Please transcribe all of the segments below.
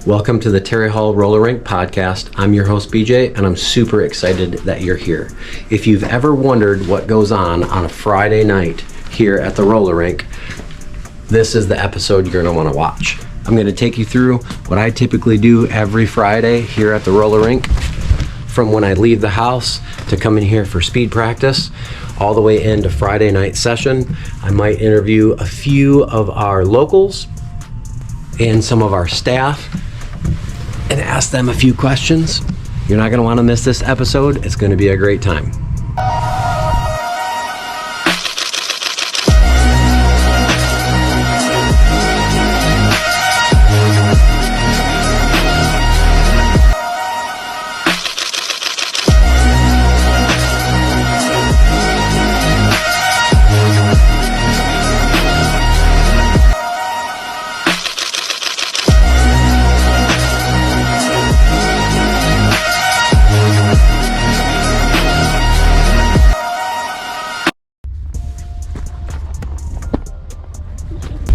Welcome to the Tarry Hall Roller Rink podcast. I'm your host BJ, and I'm super excited that you're here. If you've ever wondered what goes on a Friday night here at the roller rink, this is the episode you're going to want to watch. I'm going to take you through what I typically do every Friday here at the roller rink, from when I leave the house to come in here for speed practice, all the way into Friday night session. I might interview a few of our locals and some of our staff and ask them a few questions. You're not going to want to miss this episode. It's going to be a great time.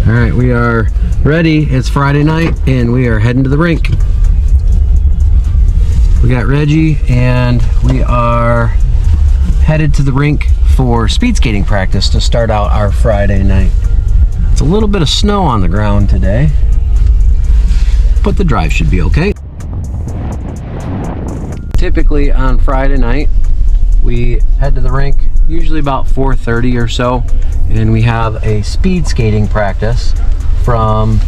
All right, we are ready. It's Friday night and we are heading to the rink. We got Reggie and we are headed to the rink for speed skating practice to start out our Friday night. It's a little bit of snow on the ground today, but the drive should be okay. Typically on Friday night, we head to the rink usually about 4:30 or so, and we have a speed skating practice from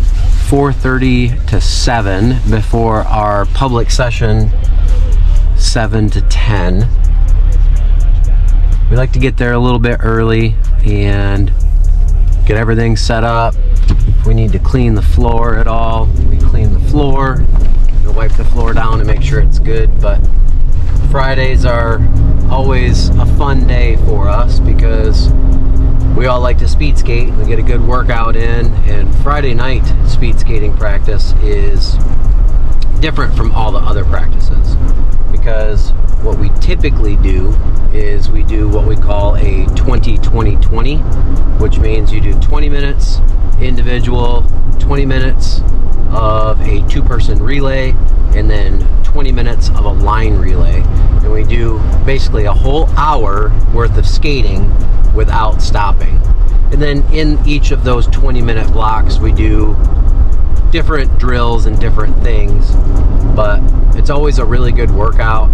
4:30 to 7 before our public session 7 to 10. We like to get there a little bit early and get everything set up. If we need to clean the floor at all, we clean the floor. We'll wipe the floor down and make sure it's good. But Fridays are always a fun day for us because we all like to speed skate. We get a good workout in, and Friday night speed skating practice is different from all the other practices because what we typically do is we do what we call a 20-20-20, which means you do 20 minutes individual, 20 minutes of a two-person relay, and then 20 minutes of a line relay. And we do basically a whole hour worth of skating without stopping. And then in each of those 20-minute blocks, we do different drills and different things, but it's always a really good workout.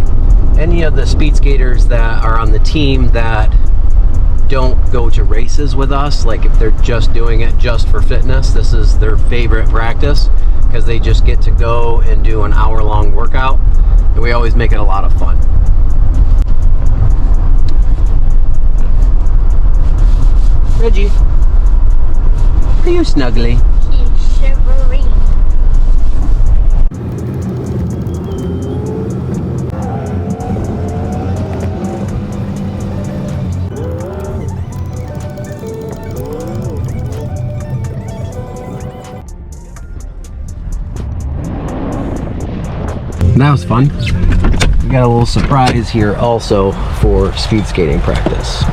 Any of the speed skaters that are on the team that don't go to races with us, like if they're just doing it just for fitness, this is their favorite practice because they just get to go and do an hour-long workout, and we always make it a lot of fun. Reggie, are you snuggly? He's shivering. That was fun. We got a little surprise here also for speed skating practice.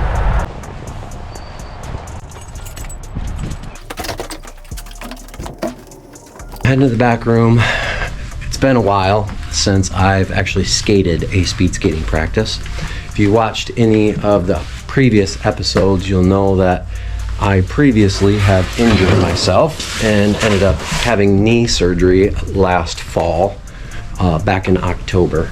Heading to the back room. It's been a while since I've actually skated a speed skating practice. If you watched any of the previous episodes, you'll know that I previously have injured myself and ended up having knee surgery last fall, back in October.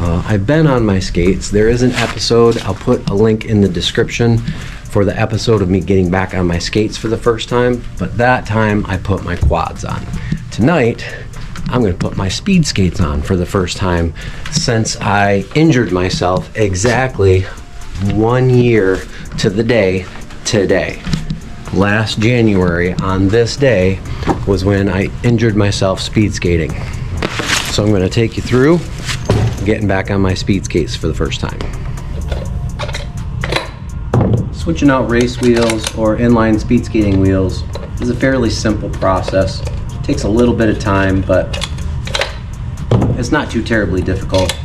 I've been on my skates. There is an episode, I'll put a link in the description for the episode of me getting back on my skates for the first time, but that time I put my quads on. Tonight, I'm going to put my speed skates on for the first time since I injured myself exactly 1 year to the day today. Last January on this day was when I injured myself speed skating. So I'm going to take you through getting back on my speed skates for the first time. Switching out race wheels or inline speed skating wheels is a fairly simple process. It takes a little bit of time, but it's not too terribly difficult.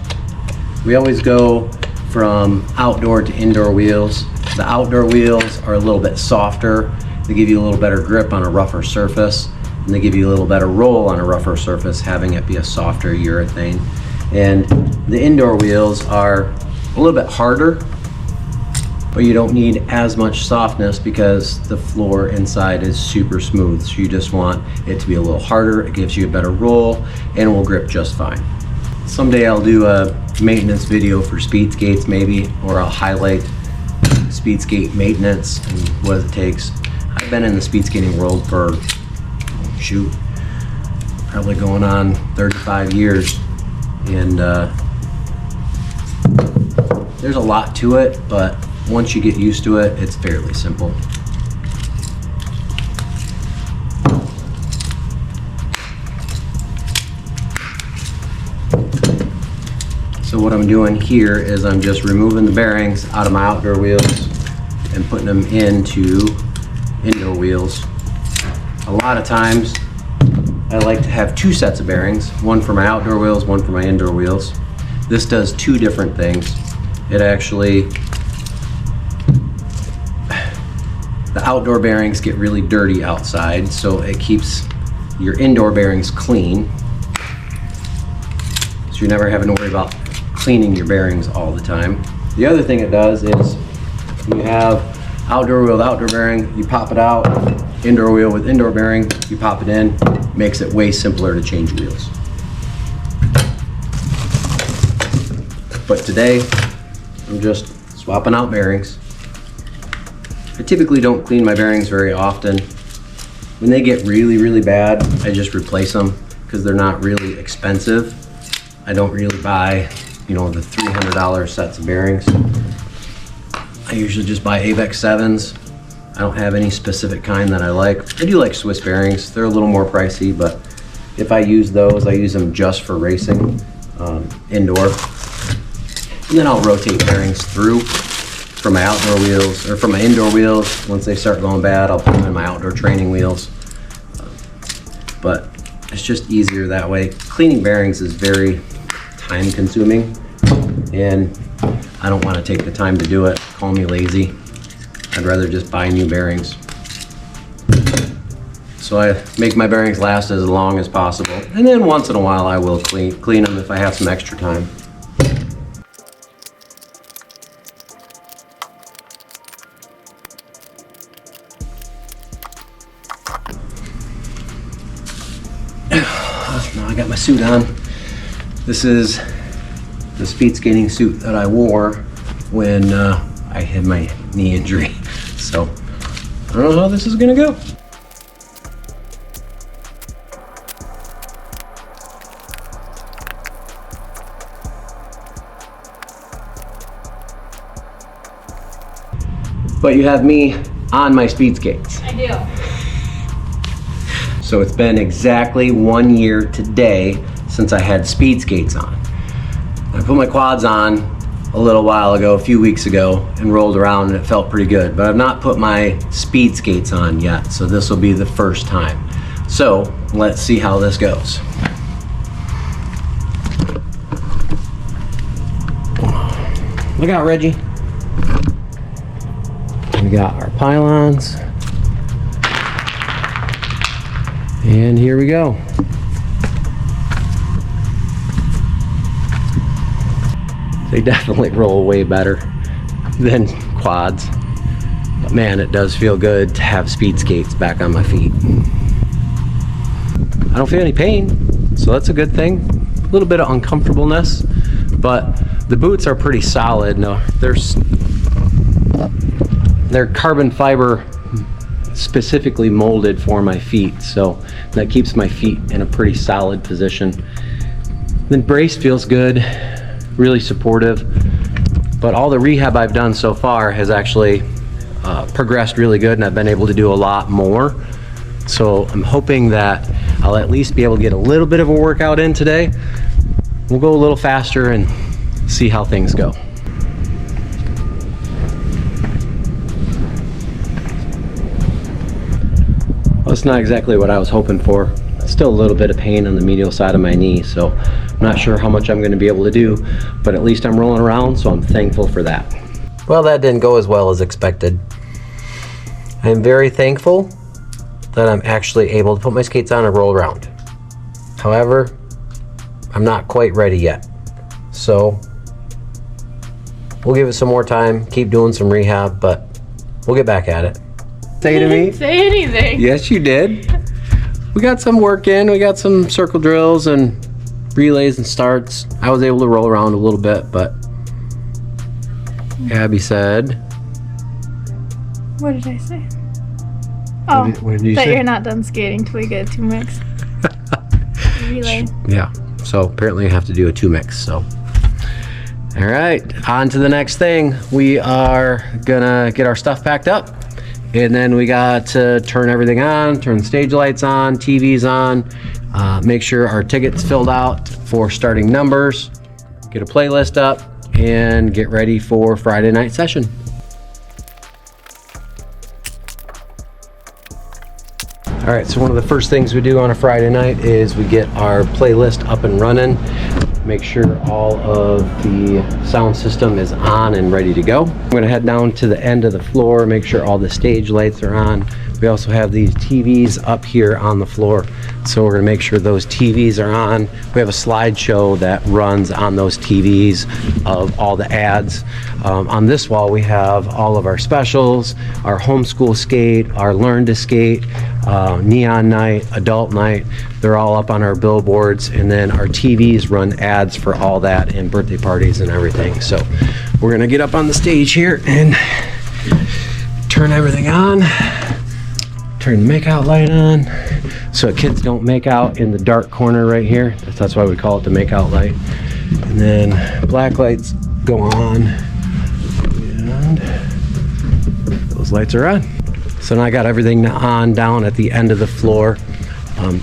We always go from outdoor to indoor wheels. The outdoor wheels are a little bit softer. They give you a little better grip on a rougher surface. and they give you a little better roll on a rougher surface, having it be a softer urethane. And the indoor wheels are a little bit harder, but you don't need as much softness because the floor inside is super smooth. So you just want it to be a little harder. It gives you a better roll and will grip just fine. Someday I'll do a maintenance video for speed skates maybe, or I'll highlight speed skate maintenance and what it takes. I've been in the speed skating world for, shoot, probably going on 35 years. And there's a lot to it, but once you get used to it, it's fairly simple. So what I'm doing here is I'm just removing the bearings out of my outdoor wheels and putting them into indoor wheels. A lot of times I like to have two sets of bearings, one for my outdoor wheels, one for my indoor wheels. This does two different things. It actually, the outdoor bearings get really dirty outside, so it keeps your indoor bearings clean. So you're never having to worry about cleaning your bearings all the time. The other thing it does is you have outdoor wheel with outdoor bearing, you pop it out, indoor wheel with indoor bearing, you pop it in, makes it way simpler to change wheels. But today, I'm just swapping out bearings. I typically don't clean my bearings very often. When they get really, really bad, I just replace them because they're not really expensive. I don't really buy, you know, the $300 sets of bearings. I usually just buy AVEX 7s. I don't have any specific kind that I like. I do like Swiss bearings. They're a little more pricey, but if I use those, I use them just for racing, indoor. And then I'll rotate bearings through from my outdoor wheels, or from my indoor wheels. Once they start going bad, I'll put them in my outdoor training wheels. But it's just easier that way. Cleaning bearings is very time consuming, and I don't want to take the time to do it. Call me lazy. I'd rather just buy new bearings. So I make my bearings last as long as possible, and then once in a while I will clean them if I have some extra time. Now I got my suit on. This is the speed skating suit that I wore when I had my knee injury. So I don't know how this is gonna go. But you have me on my speed skates. I do. So it's been exactly 1 year today since I had speed skates on. I put my quads on a little while ago, a few weeks ago, and rolled around and it felt pretty good. But I've not put my speed skates on yet, so this will be the first time. So let's see how this goes. Look out, Reggie. We got our pylons. And here we go. They definitely roll way better than quads. But man, it does feel good to have speed skates back on my feet. I don't feel any pain, so that's a good thing. A little bit of uncomfortableness, but the boots are pretty solid. No, they're carbon fiber specifically molded for my feet, so that keeps my feet in a pretty solid position. The brace feels good, really supportive, but all the rehab I've done so far has actually progressed really good, and I've been able to do a lot more. So I'm hoping that I'll at least be able to get a little bit of a workout in today. We'll go a little faster and see how things go. Well, it's not exactly what I was hoping for. Still a little bit of pain on the medial side of my knee, so I'm not sure how much I'm going to be able to do, but at least I'm rolling around, so I'm thankful for that. Well, that didn't go as well as expected. I'm very thankful that I'm actually able to put my skates on and roll around. However, I'm not quite ready yet. So we'll give it some more time, keep doing some rehab, but we'll get back at it. Say to me? Didn't say anything. Yes, you did. We got some work in. We got some circle drills and relays and starts. I was able to roll around a little bit, but Abby said... What did I say? Oh, what did you that say? you're not done skating till we get a 2 mix. Relay. Yeah, so apparently you have to do a 2 mix, so. All right, on to the next thing. We are gonna get our stuff packed up, and then we got to turn everything on, turn the stage lights on, TVs on, make sure our tickets filled out for starting numbers, get a playlist up, and get ready for Friday night session. All right, so one of the first things we do on a Friday night is we get our playlist up and running, make sure all of the sound system is on and ready to go. I'm gonna head down to the end of the floor, make sure all the stage lights are on. We also have these TVs up here on the floor, so we're gonna make sure those TVs are on. We have a slideshow that runs on those TVs of all the ads. On this wall, we have all of our specials, our homeschool skate, our learn to skate, neon night, adult night. They're all up on our billboards, and then our TVs run ads for all that and birthday parties and everything. So we're gonna get up on the stage here and turn everything on. Turn the make out light on so kids don't make out in the dark corner right here. That's why we call it the make out light. And then black lights go on, and those lights are on. So now I got everything on down at the end of the floor.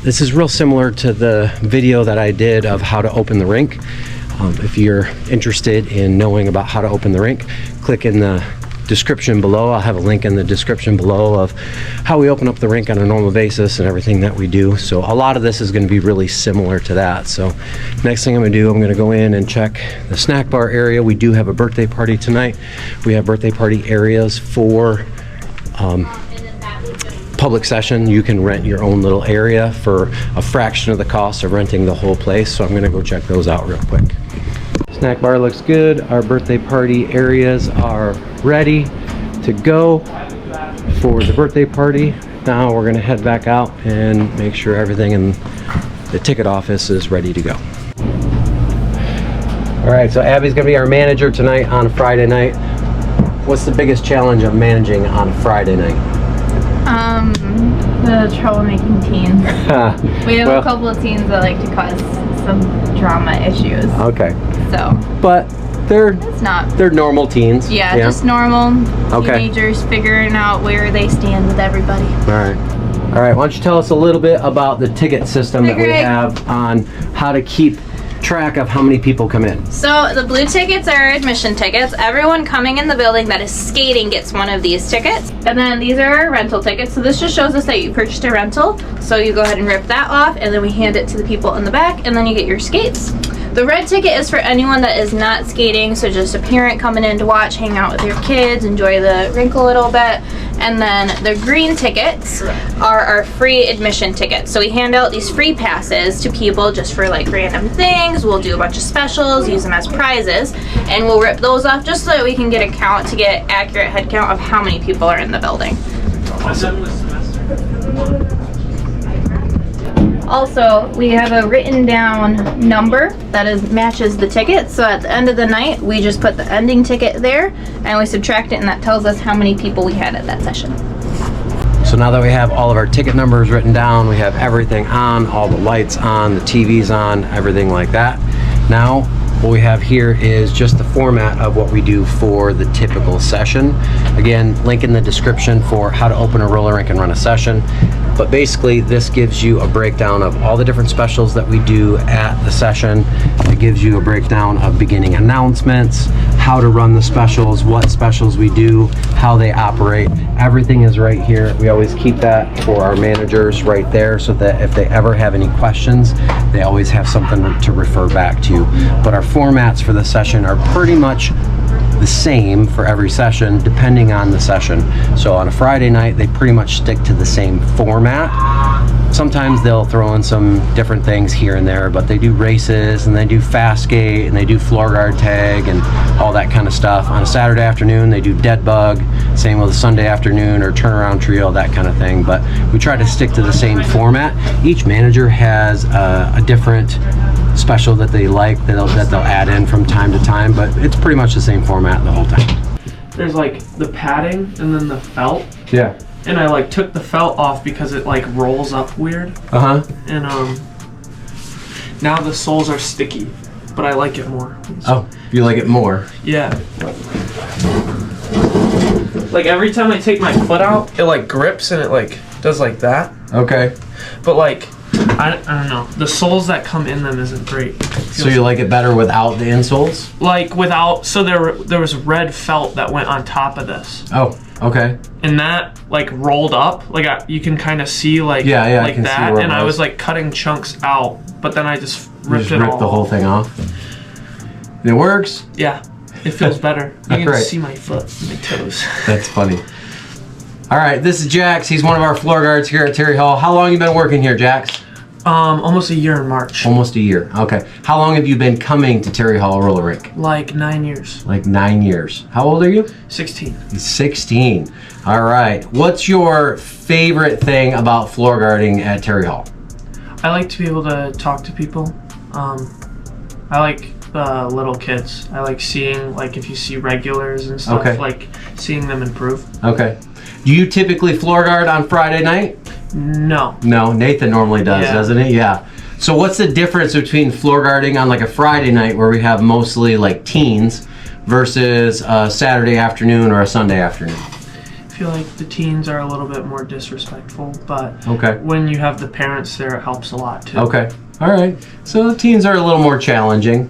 This is real similar to the video that I did of how to open the rink. If you're interested in knowing about how to open the rink, click in the description below. I'll have a link in the description below of how we open up the rink on a normal basis and everything that we do. So a lot of this is going to be really similar to that. So next thing I'm going to do, I'm going to go in and check the snack bar area. We do have a birthday party tonight. We have birthday party areas for public session. You can rent your own little area for a fraction of the cost of renting the whole place. So I'm going to go check those out real quick. Snack bar looks good. Our birthday party areas are ready to go for the birthday party. Now we're gonna head back out and make sure everything in the ticket office is ready to go. All right, so Abby's gonna be our manager tonight on Friday night. What's the biggest challenge of managing on Friday night? The troublemaking teens. We have a couple of teens that like to cause some drama issues. Okay. So. But it's not. They're normal teens. Yeah, just normal Okay. teenagers figuring out where they stand with everybody. All right, why don't you tell us a little bit about the ticket system that we have on how to keep track of how many people come in. So the blue tickets are admission tickets. Everyone coming in the building that is skating gets one of these tickets. And then these are our rental tickets. So this just shows us that you purchased a rental. So you go ahead and rip that off, and then we hand it to the people in the back, and then you get your skates. The red ticket is for anyone that is not skating, so just a parent coming in to watch, hang out with your kids, enjoy the rink a little bit. And then the green tickets are our free admission tickets. So we hand out these free passes to people just for like random things. We'll do a bunch of specials, use them as prizes, and we'll rip those off just so that we can get a count to get accurate head count of how many people are in the building. Also, we have a written down number that matches the ticket. So at the end of the night, we just put the ending ticket there and we subtract it, and that tells us how many people we had at that session. So now that we have all of our ticket numbers written down, we have everything on, all the lights on, the TVs on, everything like that. Now, what we have here is just the format of what we do for the typical session. Again, link in the description for how to open a roller rink and run a session. But basically, this gives you a breakdown of all the different specials that we do at the session. It gives you a breakdown of beginning announcements, how to run the specials, what specials we do, how they operate. Everything is right here. We always keep that for our managers right there so that if they ever have any questions, they always have something to refer back to. But our formats for the session are pretty much the same for every session depending on the session. So on a Friday night, they pretty much stick to the same format. Sometimes they'll throw in some different things here and there, but they do races and they do fast skate and they do floor guard tag and all that kind of stuff. On a Saturday afternoon, they do dead bug, same with a Sunday afternoon or turnaround trio, that kind of thing. But we try to stick to the same format. Each manager has a different special that they like that they'll add in from time to time, but it's pretty much the same format the whole time. There's like the padding and then the felt. Yeah. And I like took the felt off because it like rolls up weird. And now the soles are sticky, but I like it more. Oh, you like it more? Yeah. Like every time I take my foot out, it like grips and it like does like that. Okay. But like I don't know. The soles that come in them isn't great. So you like it better without the insoles? Like without. So there was red felt that went on top of this. Oh, okay. And that like rolled up, like you can kind of see like like I can that, and I was like cutting chunks out, but then I just ripped the whole thing off. And it works. Yeah, it feels better. You can right. see my foot, my toes. That's funny. All right, this is Jax. He's one of our floor guards here at Tarry Hall. How long have you been working here, Jax? Almost a year in March. Almost a year. Okay. How long have you been coming to Tarry Hall Roller Rink? Like 9 years. Like 9 years. How old are you? 16. He's 16. All right. What's your favorite thing about floor guarding at Tarry Hall? I like to be able to talk to people. I like little kids. I like seeing, like, if you see regulars and stuff, like seeing them improve. Okay. Do you typically floor guard on Friday night? No. No, Nathan normally does, doesn't he? Yeah. So what's the difference between floor guarding on like a Friday night where we have mostly like teens versus a Saturday afternoon or a Sunday afternoon? I feel like the teens are a little bit more disrespectful, but when you have the parents there, it helps a lot too. Okay. All right. So the teens are a little more challenging.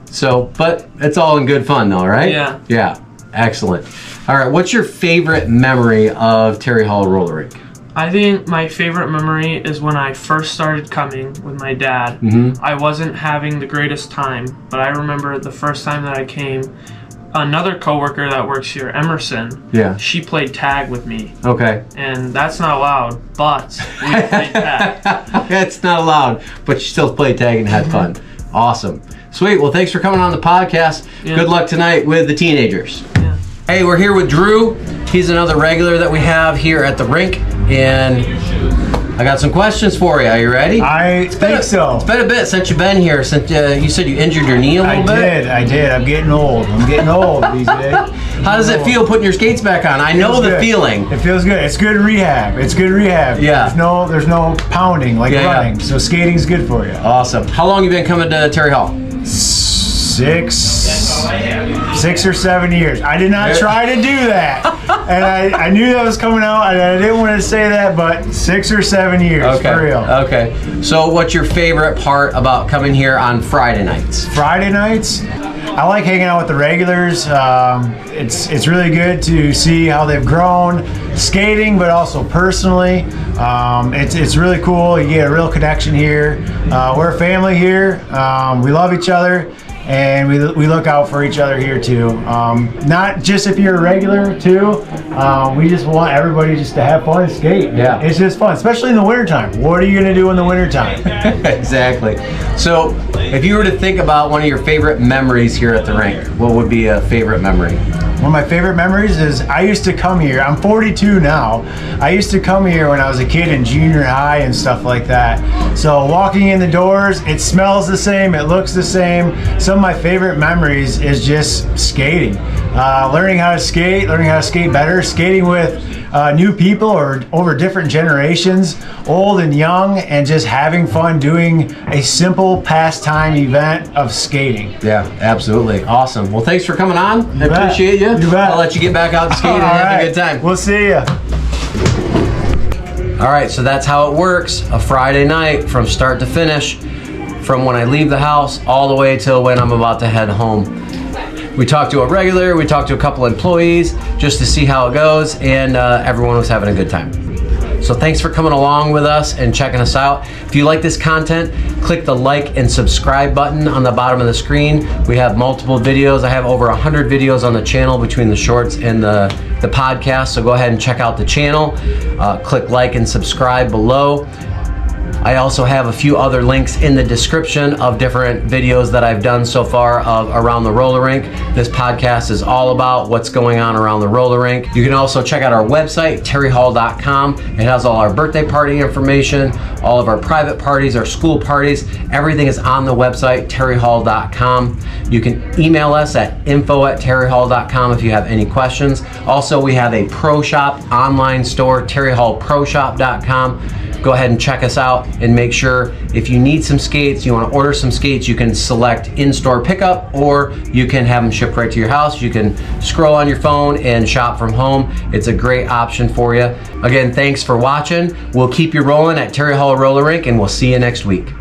So, but it's all in good fun though, right? Yeah. Yeah. Excellent. All right. What's your favorite memory of Tarry Hall Roller Rink? I think my favorite memory is when I first started coming with my dad. I wasn't having the greatest time, but I remember the first time that I came, another coworker that works here, Emerson, she played tag with me. Okay. And that's not allowed, but we played tag. That's not allowed, but you still played tag and had fun. Awesome. Sweet. Well, thanks for coming on the podcast. Good luck tonight with the teenagers. Hey, we're here with Drew. He's another regular that we have here at the rink, and I got some questions for you. Are you ready? I think so. It's been a bit since you've been here. Since you said you injured your knee a little bit. I did. I'm getting old. these days. How does it feel putting your skates back on? I know the feeling. It feels good. It's good rehab. Yeah. There's no pounding like running. So skating's good for you. Awesome. How long have you been coming to Tarry Hall? 6 or 7 years. I did not try to do that, and I knew that was coming out, and I didn't want to say that, but 6 or 7 years for real. Okay. So, what's your favorite part about coming here on Friday nights? Friday nights, I like hanging out with the regulars. It's really good to see how they've grown, skating, but also personally. It's really cool. You get a real connection here. We're a family here. We love each other, and we look out for each other here too. Not just if you're a regular too. We just want everybody just to have fun and skate. Yeah. It's just fun, especially in the wintertime. What are you gonna do in the wintertime? Exactly. So if you were to think about one of your favorite memories here at the rink, what would be a favorite memory? One of my favorite memories is I used to come here. I'm 42 now. I used to come here when I was a kid in junior high and stuff like that. So walking in the doors, it smells the same, it looks the same. Some of my favorite memories is just skating. Learning how to skate better, skating with new people or over different generations, old and young, and just having fun doing a simple pastime event of skating. Yeah, absolutely. Awesome. Well, thanks for coming on. I appreciate you. You bet. I'll let you get back out and skate and have a good time. We'll see ya. All right, so that's how it works. A Friday night from start to finish, from when I leave the house all the way till when I'm about to head home. We talked to a regular, we talked to a couple employees just to see how it goes, and everyone was having a good time. So thanks for coming along with us and checking us out. If you like this content, click the like and subscribe button on the bottom of the screen. We have multiple videos. I have over 100 videos on the channel between the shorts and the podcast. So go ahead and check out the channel. Click like and subscribe below. I also have a few other links in the description of different videos that I've done so far of around the roller rink. This podcast is all about what's going on around the roller rink. You can also check out our website, tarryhall.com. It has all our birthday party information, all of our private parties, our school parties. Everything is on the website, tarryhall.com. You can email us at info@tarryhall.com if you have any questions. Also, we have a pro shop online store, tarryhallproshop.com. Go ahead and check us out and make sure if you need some skates, you want to order some skates, you can select in-store pickup or you can have them shipped right to your house. You can scroll on your phone and shop from home. It's a great option for you. Again, thanks for watching. We'll keep you rolling at Tarry Hall Roller Rink and we'll see you next week.